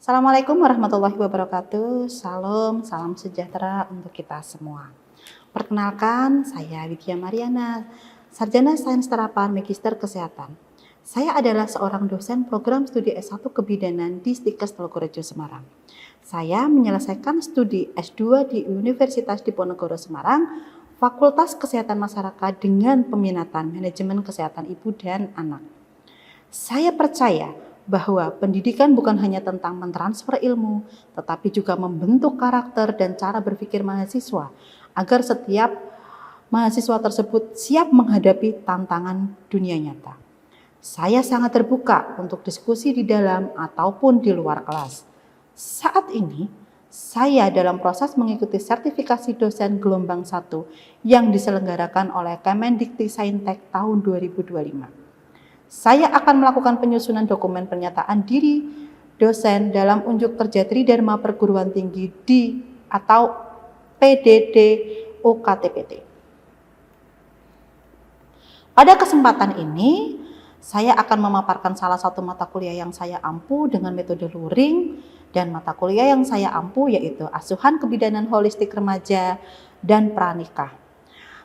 Assalamualaikum warahmatullahi wabarakatuh. Salam sejahtera untuk kita semua. Perkenalkan, saya Widya Mariana, Sarjana Sains Terapan Magister Kesehatan. Saya adalah seorang dosen program studi S1 Kebidanan di Stikes Telogorejo Semarang. Saya menyelesaikan studi S2 di Universitas Diponegoro Semarang, Fakultas Kesehatan Masyarakat dengan peminatan Manajemen Kesehatan Ibu dan Anak. Saya percaya bahwa pendidikan bukan hanya tentang mentransfer ilmu, tetapi juga membentuk karakter dan cara berpikir mahasiswa agar setiap mahasiswa tersebut siap menghadapi tantangan dunia nyata. Saya sangat terbuka untuk diskusi di dalam ataupun di luar kelas. Saat ini, saya dalam proses mengikuti sertifikasi dosen gelombang 1 yang diselenggarakan oleh Kemendikti-Saintek tahun 2025. Saya akan melakukan penyusunan dokumen pernyataan diri dosen dalam unjuk kerja Tridharma Perguruan Tinggi di atau PDD UKTPT. Pada kesempatan ini, saya akan memaparkan salah satu mata kuliah yang saya ampu dengan metode luring dan mata kuliah yang saya ampu yaitu Asuhan Kebidanan Holistik Remaja dan Pranikah.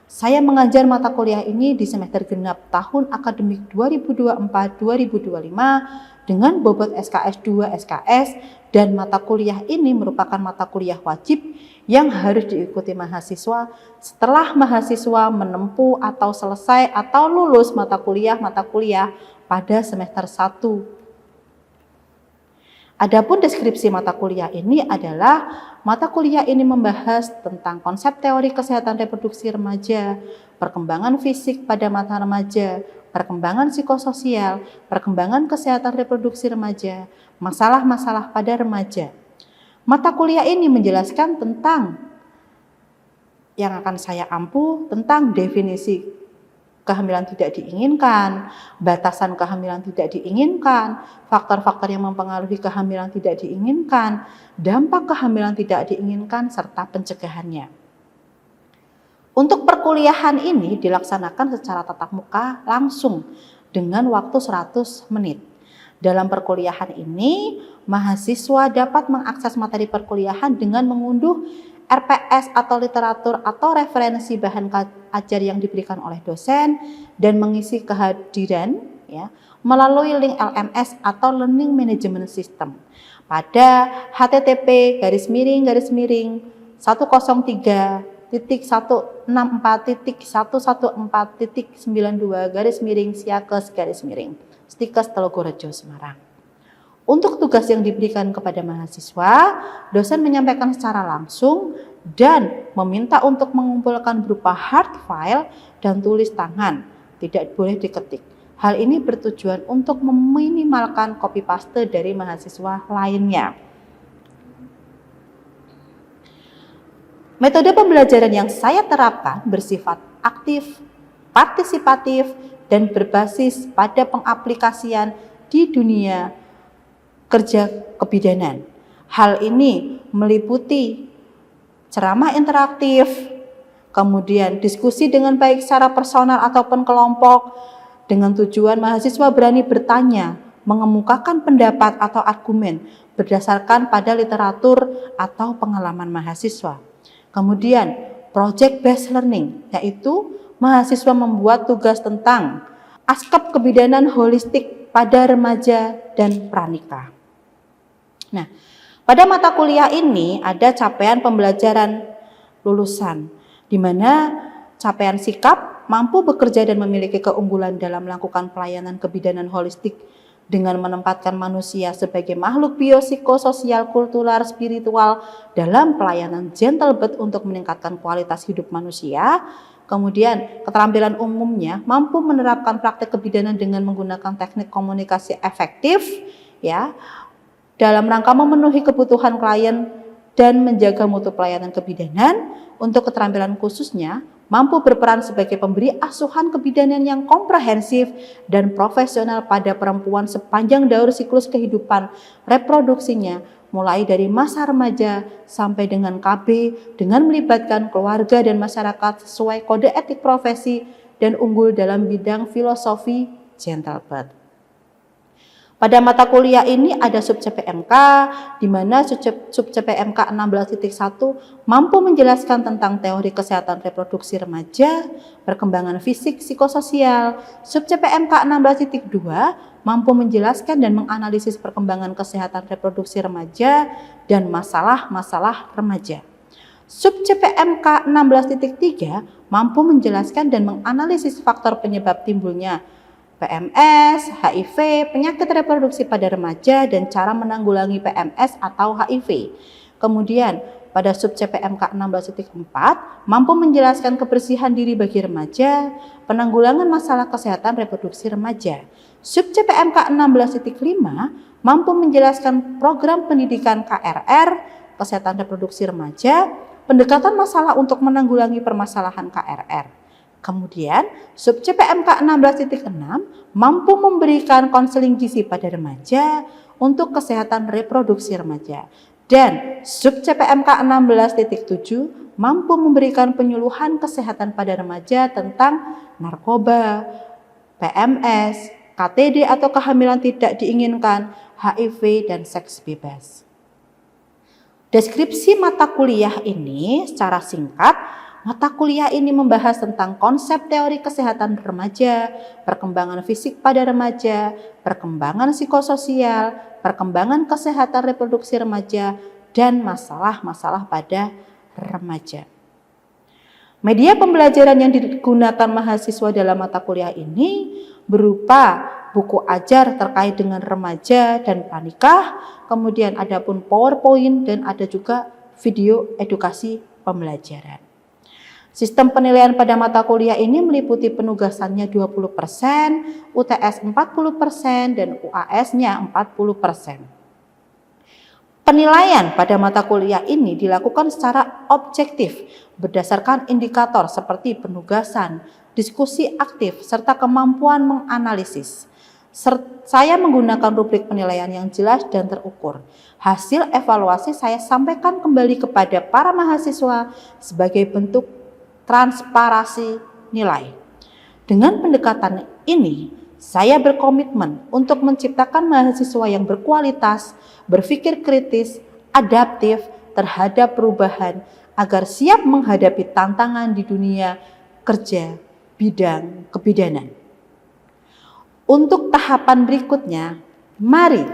Saya mengajar mata kuliah ini di semester genap tahun akademik 2024-2025 dengan bobot SKS 2 SKS dan mata kuliah ini merupakan mata kuliah wajib yang harus diikuti mahasiswa setelah mahasiswa menempuh atau selesai atau lulus mata kuliah pada semester 1. Adapun deskripsi mata kuliah ini adalah mata kuliah ini membahas tentang konsep teori kesehatan reproduksi remaja, perkembangan fisik pada mata remaja, perkembangan psikososial, perkembangan kesehatan reproduksi remaja, masalah-masalah pada remaja. Mata kuliah ini menjelaskan tentang yang akan saya ampu tentang definisi kehamilan tidak diinginkan, batasan kehamilan tidak diinginkan, faktor-faktor yang mempengaruhi kehamilan tidak diinginkan, dampak kehamilan tidak diinginkan, serta pencegahannya. Untuk perkuliahan ini dilaksanakan secara tatap muka langsung dengan waktu 100 menit. Dalam perkuliahan ini, mahasiswa dapat mengakses materi perkuliahan dengan mengunduh RPS atau literatur atau referensi bahan ajar yang diberikan oleh dosen dan mengisi kehadiran melalui link LMS atau Learning Management System pada http://103.164.114.92 Stikes Telogorejo Semarang. Untuk tugas yang diberikan kepada mahasiswa, dosen menyampaikan secara langsung dan meminta untuk mengumpulkan berupa hard file dan tulis tangan, tidak boleh diketik. Hal ini bertujuan untuk meminimalkan copy paste dari mahasiswa lainnya. Metode pembelajaran yang saya terapkan bersifat aktif, partisipatif, dan berbasis pada pengaplikasian di dunia kerja kebidanan. Hal ini meliputi ceramah interaktif, kemudian diskusi dengan baik secara personal ataupun kelompok, dengan tujuan mahasiswa berani bertanya, mengemukakan pendapat atau argumen berdasarkan pada literatur atau pengalaman mahasiswa. Kemudian project based learning, yaitu mahasiswa membuat tugas tentang aspek kebidanan holistik pada remaja dan pranikah. Nah, pada mata kuliah ini ada capaian pembelajaran lulusan, di mana capaian sikap mampu bekerja dan memiliki keunggulan dalam melakukan pelayanan kebidanan holistik dengan menempatkan manusia sebagai makhluk biopsikososial, kultural, spiritual dalam pelayanan gentle birth untuk meningkatkan kualitas hidup manusia. Kemudian keterampilan umumnya mampu menerapkan praktek kebidanan dengan menggunakan teknik komunikasi efektif dalam rangka memenuhi kebutuhan klien dan menjaga mutu pelayanan kebidanan. Untuk keterampilan khususnya mampu berperan sebagai pemberi asuhan kebidanan yang komprehensif dan profesional pada perempuan sepanjang daur siklus kehidupan reproduksinya, mulai dari masa remaja sampai dengan KB, dengan melibatkan keluarga dan masyarakat sesuai kode etik profesi dan unggul dalam bidang filosofi gentle birth. Pada mata kuliah ini ada sub CPMK, di mana sub CPMK 16.1 mampu menjelaskan tentang teori kesehatan reproduksi remaja, perkembangan fisik psikososial. Sub CPMK 16.2 mampu menjelaskan dan menganalisis perkembangan kesehatan reproduksi remaja dan masalah-masalah remaja. Sub CPMK 16.3 mampu menjelaskan dan menganalisis faktor penyebab timbulnya PMS, HIV, penyakit reproduksi pada remaja, dan cara menanggulangi PMS atau HIV. Kemudian, pada sub CPMK 16.4 mampu menjelaskan kebersihan diri bagi remaja, penanggulangan masalah kesehatan reproduksi remaja. Sub CPMK 16.5 mampu menjelaskan program pendidikan KRR, kesehatan reproduksi remaja, pendekatan masalah untuk menanggulangi permasalahan KRR. Kemudian, sub CPMK 16.6 mampu memberikan konseling gizi pada remaja untuk kesehatan reproduksi remaja. Dan sub CPMK 16.7 mampu memberikan penyuluhan kesehatan pada remaja tentang narkoba, PMS, KTD atau kehamilan tidak diinginkan, HIV, dan seks bebas. Deskripsi mata kuliah ini secara singkat, mata kuliah ini membahas tentang konsep teori kesehatan remaja, perkembangan fisik pada remaja, perkembangan psikososial, perkembangan kesehatan reproduksi remaja, dan masalah-masalah pada remaja. Media pembelajaran yang digunakan mahasiswa dalam mata kuliah ini berupa buku ajar terkait dengan remaja dan pranikah, kemudian ada pun PowerPoint, dan ada juga video edukasi pembelajaran. Sistem penilaian pada mata kuliah ini meliputi penugasannya 20%, UTS 40%, dan UAS-nya 40%. Penilaian pada mata kuliah ini dilakukan secara objektif berdasarkan indikator seperti penugasan, diskusi aktif, serta kemampuan menganalisis. Saya menggunakan rubrik penilaian yang jelas dan terukur. Hasil evaluasi saya sampaikan kembali kepada para mahasiswa sebagai bentuk transparansi nilai. Dengan pendekatan ini, saya berkomitmen untuk menciptakan mahasiswa yang berkualitas, berpikir kritis, adaptif terhadap perubahan, agar siap menghadapi tantangan di dunia kerja bidang kebidanan. Untuk tahapan berikutnya, mari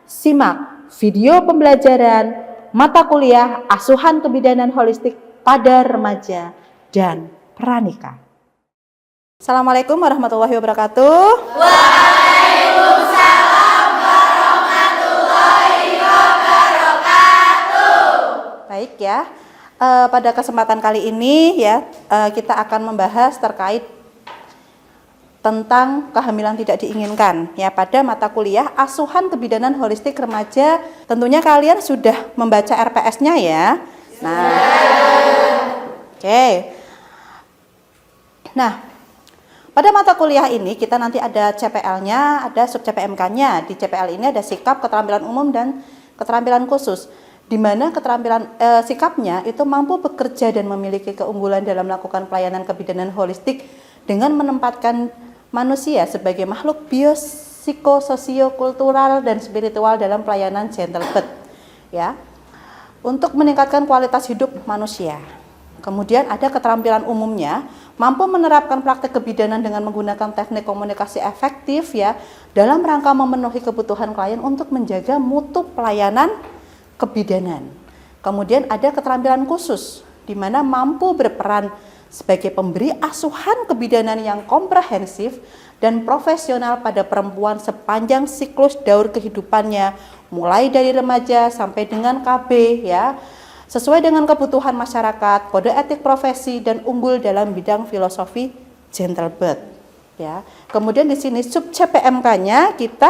simak video pembelajaran mata kuliah asuhan kebidanan holistik pada remaja dan pranikah. Assalamualaikum warahmatullahi wabarakatuh. Waalaikumsalam warahmatullahi wabarakatuh. Baik ya, pada kesempatan kali ini ya kita akan membahas terkait tentang kehamilan tidak diinginkan ya pada mata kuliah asuhan kebidanan holistik remaja. Tentunya kalian sudah membaca RPS-nya ya. Nah, oke. Nah, pada mata kuliah ini kita nanti ada CPL-nya, ada sub CPMK-nya. Di CPL ini ada sikap, keterampilan umum, dan keterampilan khusus. Di mana keterampilan sikapnya itu mampu bekerja dan memiliki keunggulan dalam melakukan pelayanan kebidanan holistik dengan menempatkan manusia sebagai makhluk biopsikososio-kultural dan spiritual dalam pelayanan gentle birth, ya, untuk meningkatkan kualitas hidup manusia. Kemudian ada keterampilan umumnya, mampu menerapkan praktek kebidanan dengan menggunakan teknik komunikasi efektif ya dalam rangka memenuhi kebutuhan klien untuk menjaga mutu pelayanan kebidanan. Kemudian ada keterampilan khusus di mana mampu berperan sebagai pemberi asuhan kebidanan yang komprehensif dan profesional pada perempuan sepanjang siklus daur kehidupannya, mulai dari remaja sampai dengan KB ya, sesuai dengan kebutuhan masyarakat, kode etik profesi, dan unggul dalam bidang filosofi gentle birth ya. Kemudian di sini sub CPMK-nya kita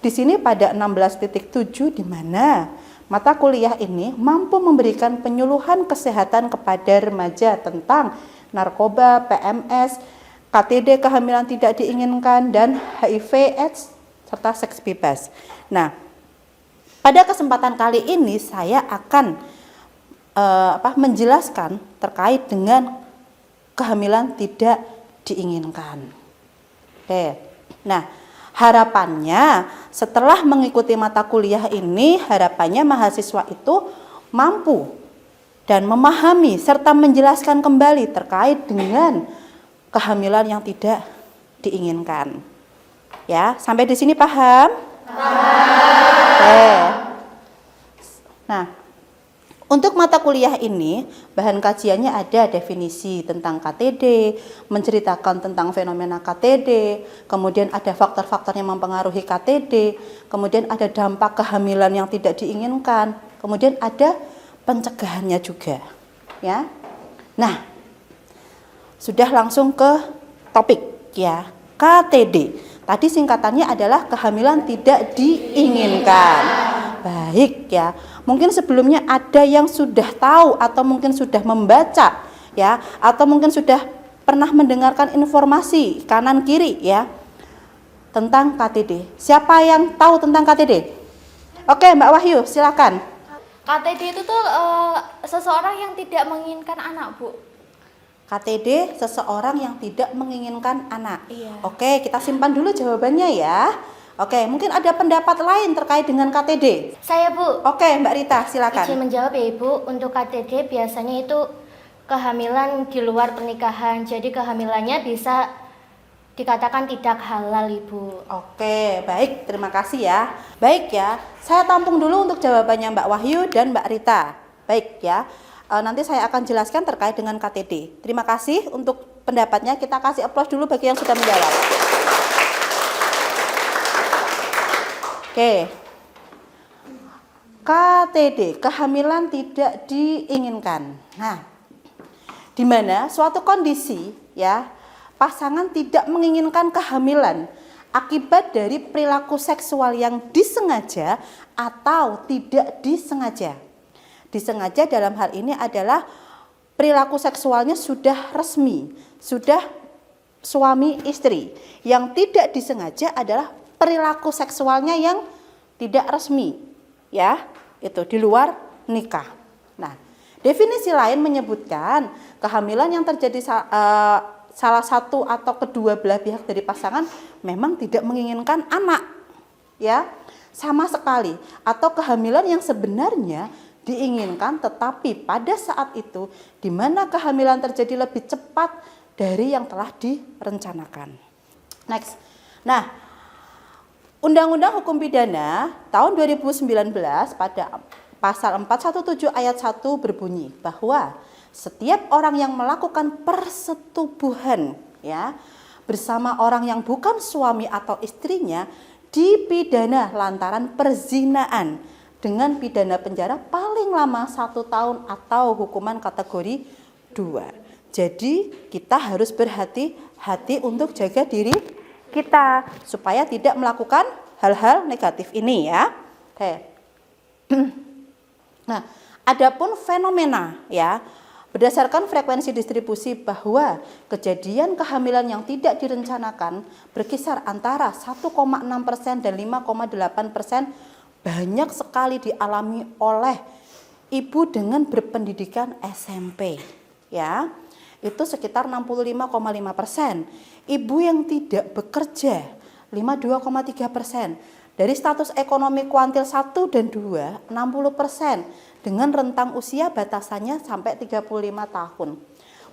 di sini pada 16.7 di mana mata kuliah ini mampu memberikan penyuluhan kesehatan kepada remaja tentang narkoba, PMS, KTD kehamilan tidak diinginkan, dan HIV/AIDS serta seks bebas. Nah, pada kesempatan kali ini saya akan menjelaskan terkait dengan kehamilan tidak diinginkan. Oke. Nah, harapannya setelah mengikuti mata kuliah ini, harapannya mahasiswa itu mampu dan memahami serta menjelaskan kembali terkait dengan kehamilan yang tidak diinginkan. Ya, sampai di sini paham? Paham. Nah, untuk mata kuliah ini, bahan kajiannya ada definisi tentang KTD, menceritakan tentang fenomena KTD, kemudian ada faktor-faktor yang mempengaruhi KTD, kemudian ada dampak kehamilan yang tidak diinginkan, kemudian ada pencegahannya juga. Ya. Nah, sudah langsung ke topik ya, KTD. Tadi singkatannya adalah kehamilan tidak diinginkan. Baik ya. Mungkin sebelumnya ada yang sudah tahu atau mungkin sudah membaca ya, atau mungkin sudah pernah mendengarkan informasi kanan kiri ya tentang KTD. Siapa yang tahu tentang KTD? Oke, Mbak Wahyu, silakan. KTD itu tuh seseorang yang tidak menginginkan anak, Bu. KTD seseorang yang tidak menginginkan anak. Iya. Oke, kita simpan dulu jawabannya ya. Oke, mungkin ada pendapat lain terkait dengan KTD. Saya, Bu. Oke, Mbak Rita, silakan. Izin menjawab ya, Ibu. Untuk KTD biasanya itu kehamilan di luar pernikahan. Jadi kehamilannya bisa dikatakan tidak halal, Ibu. Oke, baik, terima kasih ya. Baik ya, saya tampung dulu untuk jawabannya Mbak Wahyu dan Mbak Rita. Baik ya, nanti saya akan jelaskan terkait dengan KTD. Terima kasih untuk pendapatnya. Kita kasih aplaus dulu bagi yang sudah menjawab. Oke, KTD, kehamilan tidak diinginkan. Nah, di mana suatu kondisi ya, pasangan tidak menginginkan kehamilan akibat dari perilaku seksual yang disengaja atau tidak disengaja. Disengaja dalam hal ini adalah perilaku seksualnya sudah resmi, sudah suami istri. Yang tidak disengaja adalah perilaku seksualnya yang tidak resmi, ya, itu di luar nikah. Nah, definisi lain menyebutkan kehamilan yang terjadi salah satu atau kedua belah pihak dari pasangan memang tidak menginginkan anak, ya, sama sekali, atau kehamilan yang sebenarnya diinginkan tetapi pada saat itu di mana kehamilan terjadi lebih cepat dari yang telah direncanakan. Next. Nah, Undang-Undang Hukum Pidana tahun 2019 pada pasal 417 ayat 1 berbunyi bahwa setiap orang yang melakukan persetubuhan ya bersama orang yang bukan suami atau istrinya dipidana lantaran perzinaan dengan pidana penjara paling lama 1 tahun atau hukuman kategori 2. Jadi kita harus berhati-hati untuk jaga diri kita supaya tidak melakukan hal-hal negatif ini ya. Oke. Nah, adapun fenomena ya, berdasarkan frekuensi distribusi bahwa kejadian kehamilan yang tidak direncanakan berkisar antara 1,6% dan 5,8% banyak sekali dialami oleh ibu dengan berpendidikan SMP ya. Itu sekitar 65,5%. Ibu yang tidak bekerja 52,3%. Dari status ekonomi kuantil 1 dan 2 60% dengan rentang usia batasannya sampai 35 tahun.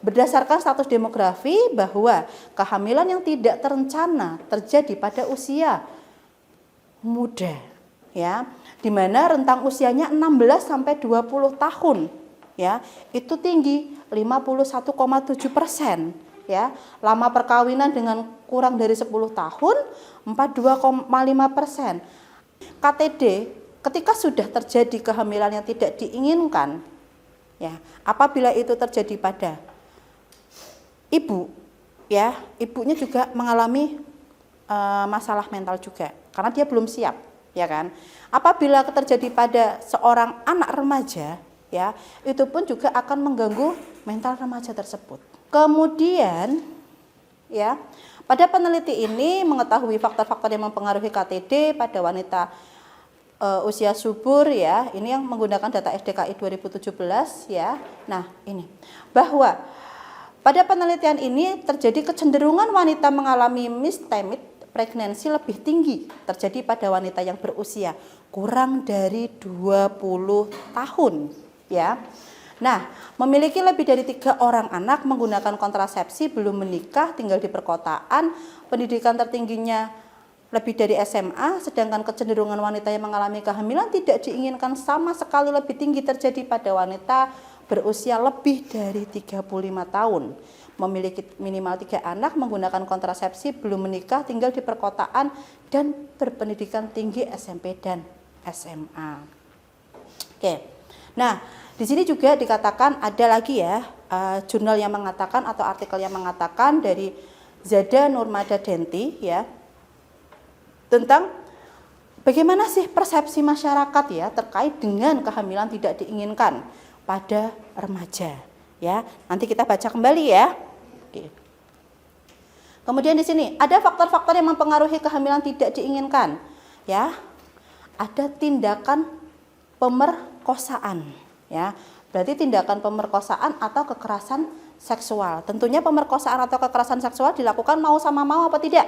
Berdasarkan status demografi bahwa kehamilan yang tidak terencana terjadi pada usia muda ya, di mana rentang usianya 16 sampai 20 tahun ya, itu tinggi 51,7% ya. Lama perkawinan dengan kurang dari 10 tahun 42,5%. KTD ketika sudah terjadi kehamilan yang tidak diinginkan ya, apabila itu terjadi pada ibu ya, ibunya juga mengalami masalah mental juga karena dia belum siap ya kan. Apabila terjadi pada seorang anak remaja ya, itu pun juga akan mengganggu mental remaja tersebut. Kemudian ya, pada peneliti ini mengetahui faktor-faktor yang mempengaruhi KTD pada wanita usia subur ya, ini yang menggunakan data SDKI 2017 ya. Nah, ini bahwa pada penelitian ini terjadi kecenderungan wanita mengalami misthemit pregnancy lebih tinggi terjadi pada wanita yang berusia kurang dari 20 tahun, ya. Nah, memiliki lebih dari 3 orang anak, menggunakan kontrasepsi, belum menikah, tinggal di perkotaan, pendidikan tertingginya lebih dari SMA, sedangkan kecenderungan wanita yang mengalami kehamilan tidak diinginkan sama sekali lebih tinggi terjadi pada wanita berusia lebih dari 35 tahun. Memiliki minimal 3 anak, menggunakan kontrasepsi, belum menikah, tinggal di perkotaan, dan berpendidikan tinggi SMP dan SMA. Oke, nah di sini juga dikatakan ada lagi ya jurnal yang mengatakan atau artikel yang mengatakan dari Zada Nurmada Denti ya tentang bagaimana sih persepsi masyarakat ya terkait dengan kehamilan tidak diinginkan pada remaja ya. Nanti kita baca kembali ya. Oke. Kemudian di sini ada faktor-faktor yang mempengaruhi kehamilan tidak diinginkan ya. Ada tindakan pemerkosaan ya, berarti tindakan pemerkosaan atau kekerasan seksual. Tentunya pemerkosaan atau kekerasan seksual dilakukan mau sama mau apa tidak?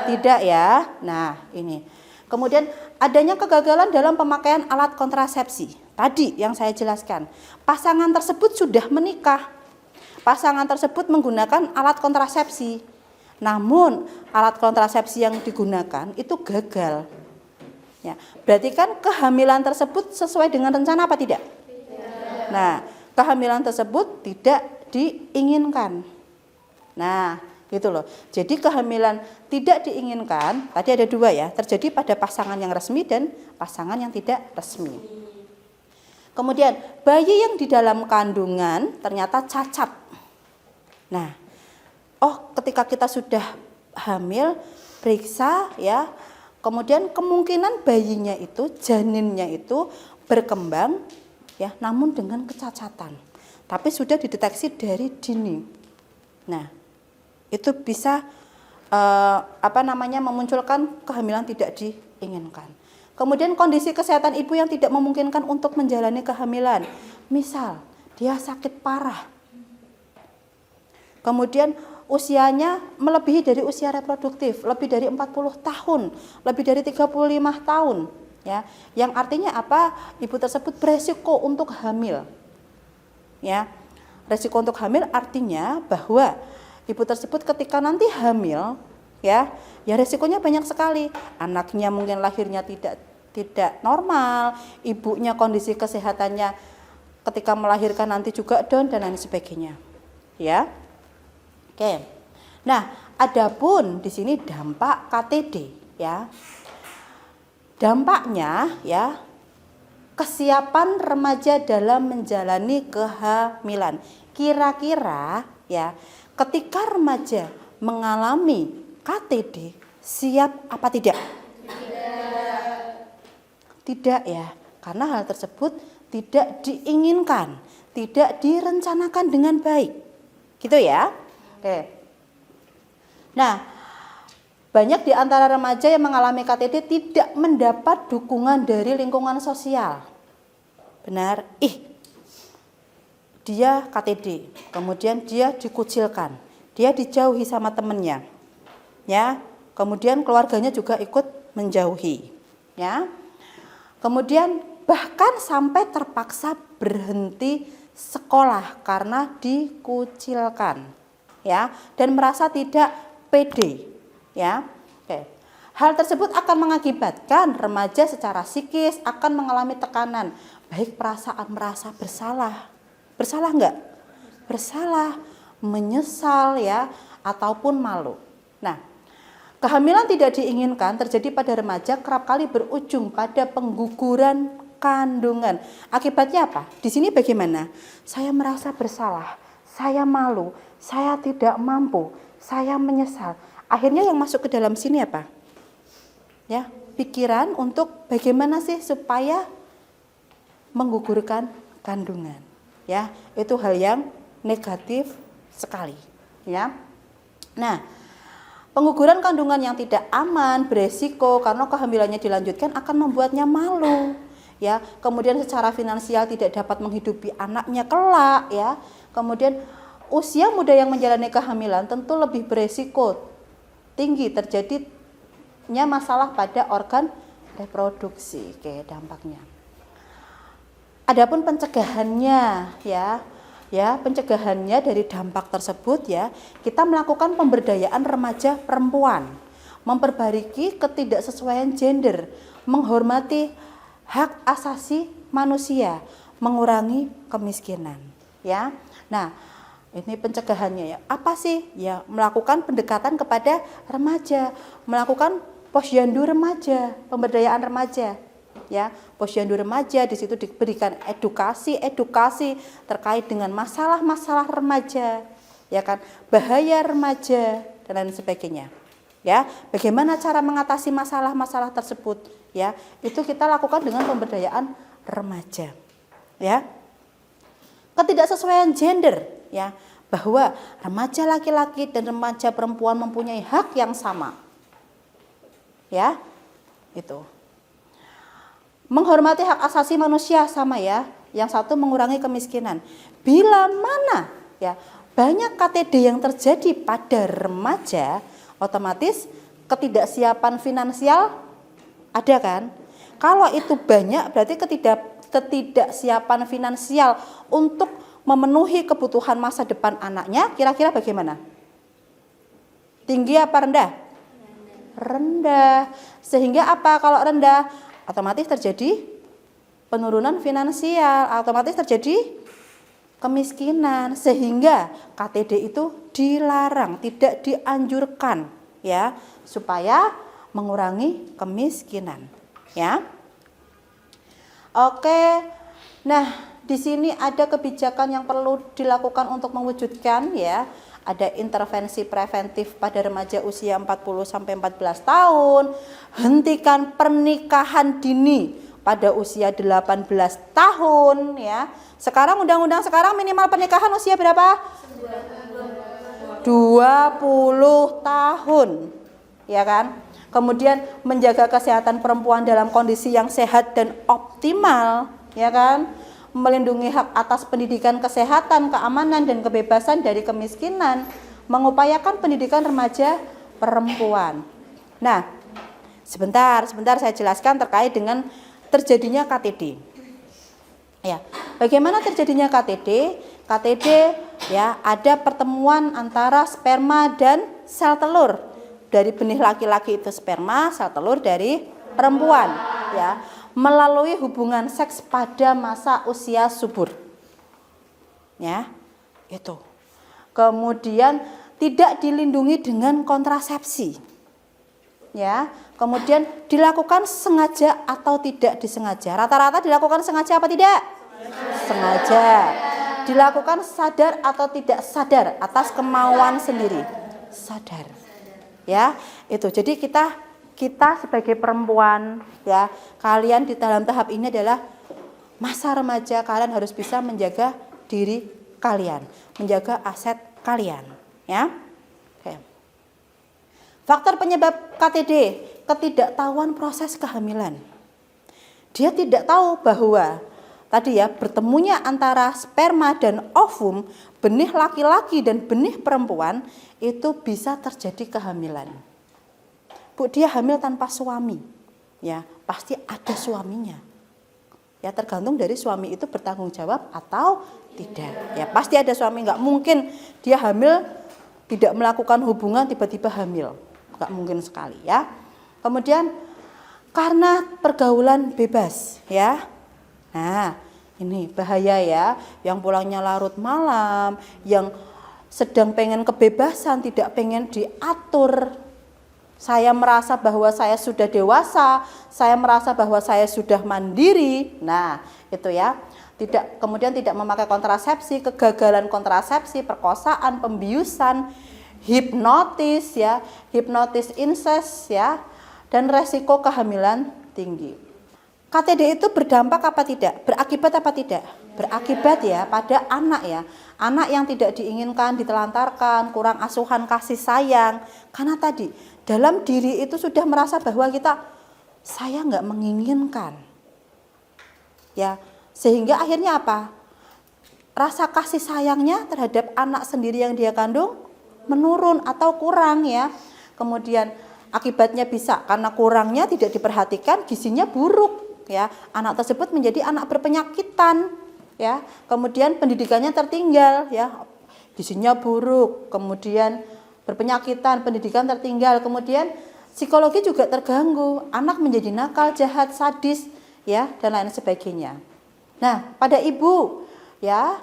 Tidak ya. Nah ini. Kemudian adanya kegagalan dalam pemakaian alat kontrasepsi. Tadi yang saya jelaskan. Pasangan tersebut sudah menikah. Pasangan tersebut menggunakan alat kontrasepsi. Namun alat kontrasepsi yang digunakan itu gagal. Ya, berarti kan kehamilan tersebut sesuai dengan rencana apa tidak? Tidak. Nah, kehamilan tersebut tidak diinginkan. Nah, gitu loh. Jadi kehamilan tidak diinginkan, tadi ada 2 ya, terjadi pada pasangan yang resmi dan pasangan yang tidak resmi. Kemudian, bayi yang di dalam kandungan ternyata cacat. Nah, ketika kita sudah hamil, periksa ya, kemudian kemungkinan bayinya itu, janinnya itu berkembang ya, namun dengan kecacatan. Tapi sudah dideteksi dari dini. Nah, itu bisa memunculkan kehamilan tidak diinginkan. Kemudian kondisi kesehatan ibu yang tidak memungkinkan untuk menjalani kehamilan. Misal, dia sakit parah. Kemudian usianya melebihi dari usia reproduktif, lebih dari 40 tahun, lebih dari 35 tahun, ya. Yang artinya apa? Ibu tersebut beresiko untuk hamil. Ya. Resiko untuk hamil artinya bahwa ibu tersebut ketika nanti hamil, ya resikonya banyak sekali. Anaknya mungkin lahirnya tidak normal, ibunya kondisi kesehatannya ketika melahirkan nanti juga down dan lain sebagainya. Ya. Oke. Nah, adapun di sini dampak KTD ya. Dampaknya ya kesiapan remaja dalam menjalani kehamilan. Kira-kira ya ketika remaja mengalami KTD siap apa tidak? Tidak ya. Karena hal tersebut tidak diinginkan, tidak direncanakan dengan baik. Gitu ya. Oke. Nah, banyak di antara remaja yang mengalami KTD tidak mendapat dukungan dari lingkungan sosial. Benar? Dia KTD, kemudian dia dikucilkan, dia dijauhi sama temennya, ya. Kemudian keluarganya juga ikut menjauhi, ya. Kemudian bahkan sampai terpaksa berhenti sekolah karena dikucilkan. Ya, dan merasa tidak pede, ya. Oke. Hal tersebut akan mengakibatkan remaja secara psikis akan mengalami tekanan, baik perasaan merasa bersalah. Bersalah enggak? Bersalah, menyesal ya, ataupun malu. Nah, kehamilan tidak diinginkan terjadi pada remaja kerap kali berujung pada pengguguran kandungan. Akibatnya apa? Di sini bagaimana? Saya merasa bersalah, saya malu, saya tidak mampu, saya menyesal. Akhirnya yang masuk ke dalam sini apa? Ya, pikiran untuk bagaimana sih supaya menggugurkan kandungan. Ya, itu hal yang negatif sekali, ya. Nah, pengguguran kandungan yang tidak aman, beresiko karena kehamilannya dilanjutkan akan membuatnya malu. Ya, kemudian secara finansial tidak dapat menghidupi anaknya kelak, ya. Kemudian usia muda yang menjalani kehamilan tentu lebih beresiko tinggi terjadinya masalah pada organ reproduksi. Oke, dampaknya. Adapun pencegahannya pencegahannya dari dampak tersebut kita melakukan pemberdayaan remaja perempuan, memperbaiki ketidaksesuaian gender, menghormati hak asasi manusia, mengurangi kemiskinan. Nah, ini pencegahannya Apa sih? Melakukan pendekatan kepada remaja, melakukan posyandu remaja, pemberdayaan remaja. Posyandu remaja, di situ diberikan edukasi terkait dengan masalah-masalah remaja, bahaya remaja dan lain sebagainya. Bagaimana cara mengatasi masalah-masalah tersebut? Itu kita lakukan dengan pemberdayaan remaja. Ketidaksesuaian gender, bahwa remaja laki-laki dan remaja perempuan mempunyai hak yang sama. Itu. Menghormati hak asasi manusia sama Yang satu mengurangi kemiskinan. Bila mana banyak KTD yang terjadi pada remaja, otomatis ketidaksiapan finansial ada kan? Kalau itu banyak berarti ketidaksiapan finansial untuk memenuhi kebutuhan masa depan anaknya kira-kira bagaimana? Tinggi apa rendah? Rendah. Sehingga apa kalau rendah? Otomatis terjadi penurunan finansial, otomatis terjadi kemiskinan, sehingga KTD itu dilarang, tidak dianjurkan supaya mengurangi kemiskinan. Oke. Nah, di sini ada kebijakan yang perlu dilakukan untuk mewujudkan Ada intervensi preventif pada remaja usia 40 sampai 14 tahun, hentikan pernikahan dini pada usia 18 tahun Sekarang undang-undang sekarang minimal pernikahan usia berapa? 20 tahun. Kemudian menjaga kesehatan perempuan dalam kondisi yang sehat dan optimal, melindungi hak atas pendidikan, kesehatan, keamanan, dan kebebasan dari kemiskinan, mengupayakan pendidikan remaja perempuan. Nah, sebentar saya jelaskan terkait dengan terjadinya KTD. Bagaimana terjadinya KTD? KTD ada pertemuan antara sperma dan sel telur. Dari benih laki-laki itu sperma, sel telur dari perempuan, melalui hubungan seks pada masa usia subur. Itu. Kemudian tidak dilindungi dengan kontrasepsi. Kemudian dilakukan sengaja atau tidak disengaja. Rata-rata dilakukan sengaja apa tidak? Sengaja. Dilakukan sadar atau tidak sadar atas kemauan sendiri. Sadar. Itu. Jadi kita sebagai perempuan kalian di dalam tahap ini adalah masa remaja, kalian harus bisa menjaga diri kalian, menjaga aset kalian Oke. Faktor penyebab KTD, ketidaktahuan proses kehamilan. Dia tidak tahu bahwa tadi bertemunya antara sperma dan ovum, benih laki-laki dan benih perempuan itu bisa terjadi kehamilan. Dia hamil tanpa suami, pasti ada suaminya. Tergantung dari suami itu bertanggung jawab atau tidak. Pasti ada suami, nggak mungkin dia hamil tidak melakukan hubungan tiba-tiba hamil, nggak mungkin sekali Kemudian karena pergaulan bebas, Nah, ini bahaya yang pulangnya larut malam, yang sedang pengen kebebasan, tidak pengen diatur. Saya merasa bahwa saya sudah dewasa, saya merasa bahwa saya sudah mandiri. Nah, itu kemudian tidak memakai kontrasepsi, kegagalan kontrasepsi, perkosaan, pembiusan, hipnotis hipnotis incest dan resiko kehamilan tinggi. KTD itu berdampak apa tidak? Berakibat apa tidak? Berakibat pada anak Anak yang tidak diinginkan, ditelantarkan, kurang asuhan kasih sayang. Karena tadi dalam diri itu sudah merasa bahwa saya nggak menginginkan. Sehingga akhirnya apa? Rasa kasih sayangnya terhadap anak sendiri yang dia kandung menurun atau kurang kemudian akibatnya bisa karena kurangnya tidak diperhatikan, gizinya buruk ya. Anak tersebut menjadi anak berpenyakitan ya. Kemudian pendidikannya tertinggal ya. Gizinya buruk, kemudian berpenyakitan, pendidikan tertinggal, kemudian psikologi juga terganggu, anak menjadi nakal, jahat, sadis ya, dan lain sebagainya. Nah, pada ibu ya,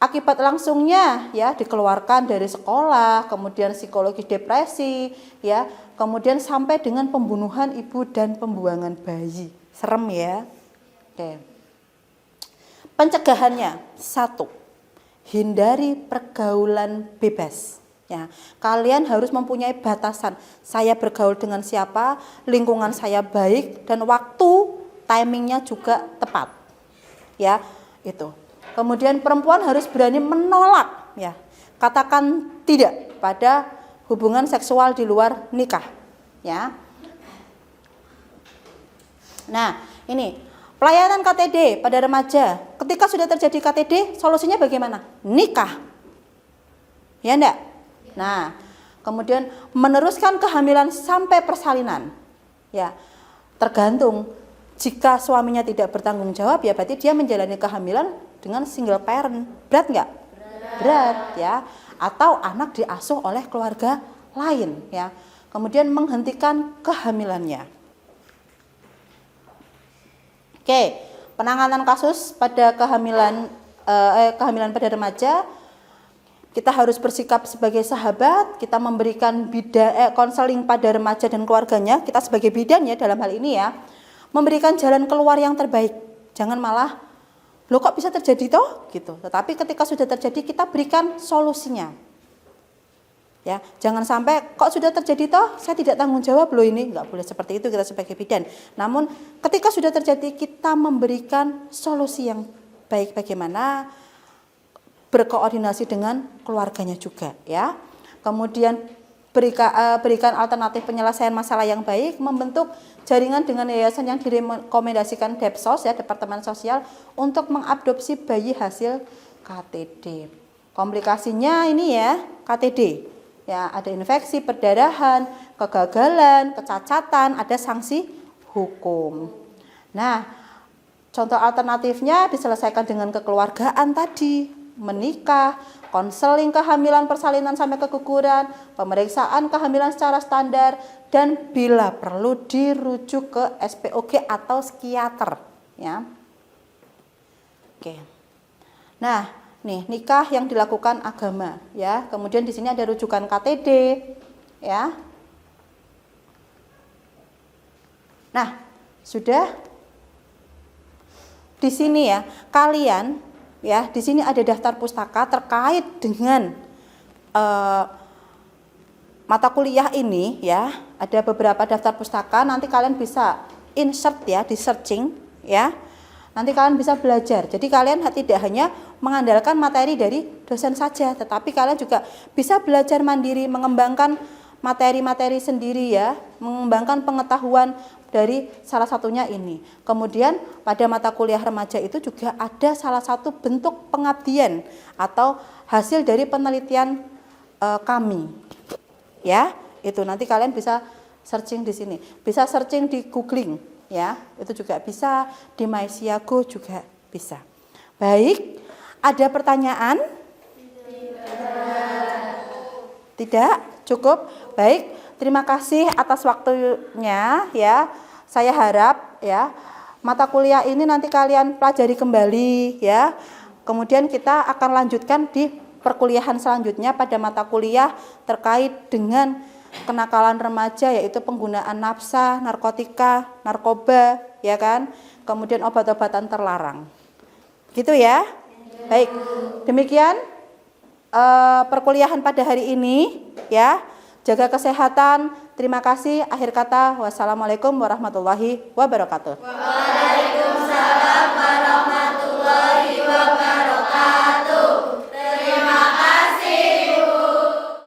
akibat langsungnya ya dikeluarkan dari sekolah, kemudian psikologi depresi ya, kemudian sampai dengan pembunuhan ibu dan pembuangan bayi. Serem ya. Oke. Pencegahannya, 1, hindari pergaulan bebas. Ya, kalian harus mempunyai batasan. Saya bergaul dengan siapa, lingkungan saya baik, dan waktu timingnya juga tepat. Ya, itu. Kemudian perempuan harus berani menolak, ya. Katakan tidak pada hubungan seksual di luar nikah, ya. Nah, ini pelayanan KTD pada remaja. Ketika sudah terjadi KTD, solusinya bagaimana? Nikah. Ya enggak? Nah, kemudian meneruskan kehamilan sampai persalinan. Ya, tergantung. Jika suaminya tidak bertanggung jawab, ya berarti dia menjalani kehamilan dengan single parent. Berat enggak? Berat ya. Atau anak diasuh oleh keluarga lain ya. Kemudian menghentikan kehamilannya. Oke, penanganan kasus pada kehamilan pada remaja. Kita harus bersikap sebagai sahabat, kita memberikan konseling pada remaja dan keluarganya, kita sebagai bidan ya dalam hal ini ya, memberikan jalan keluar yang terbaik. Jangan malah, loh kok bisa terjadi toh? Gitu. Tetapi ketika sudah terjadi, kita berikan solusinya. Ya, jangan sampai kok sudah terjadi toh, saya tidak tanggung jawab loh ini. Enggak boleh seperti itu kita sebagai bidan. Namun ketika sudah terjadi, kita memberikan solusi yang baik bagaimana, berkoordinasi dengan keluarganya juga ya. Kemudian berikan alternatif penyelesaian masalah yang baik, membentuk jaringan dengan yayasan yang direkomendasikan Depsos ya, Departemen Sosial, untuk mengadopsi bayi hasil KTD. Komplikasinya ini ya, KTD. Ya, ada infeksi, perdarahan, kegagalan, kecacatan, ada sanksi hukum. Nah, contoh alternatifnya diselesaikan dengan kekeluargaan tadi, menikah, konseling kehamilan persalinan sampai keguguran, pemeriksaan kehamilan secara standar, dan bila perlu dirujuk ke SPOG atau psikiater ya. Oke. Nah, nih nikah yang dilakukan agama ya. Kemudian di sini ada rujukan KTD ya. Nah, sudah di sini ya, kalian ya, di sini ada daftar pustaka terkait dengan mata kuliah ini ya. Ada beberapa daftar pustaka, nanti kalian bisa insert ya, di searching ya. Nanti kalian bisa belajar. Jadi kalian tidak hanya mengandalkan materi dari dosen saja, tetapi kalian juga bisa belajar mandiri, mengembangkan materi-materi sendiri ya, mengembangkan pengetahuan dari salah satunya ini. Kemudian pada mata kuliah remaja itu juga ada salah satu bentuk pengabdian atau hasil dari penelitian kami. Ya, itu nanti kalian bisa searching di sini. Bisa searching di googling ya. Itu juga bisa, di MySiago juga bisa. Baik, ada pertanyaan? Tidak? Cukup? Baik, terima kasih atas waktunya ya. Saya harap ya mata kuliah ini nanti kalian pelajari kembali ya. Kemudian kita akan lanjutkan di perkuliahan selanjutnya pada mata kuliah terkait dengan kenakalan remaja, yaitu penggunaan nafsa, narkotika, narkoba ya kan. Kemudian obat-obatan terlarang. Gitu ya. Baik. Demikian perkuliahan pada hari ini ya. Jaga kesehatan. Terima kasih. Akhir kata, wassalamualaikum warahmatullahi wabarakatuh.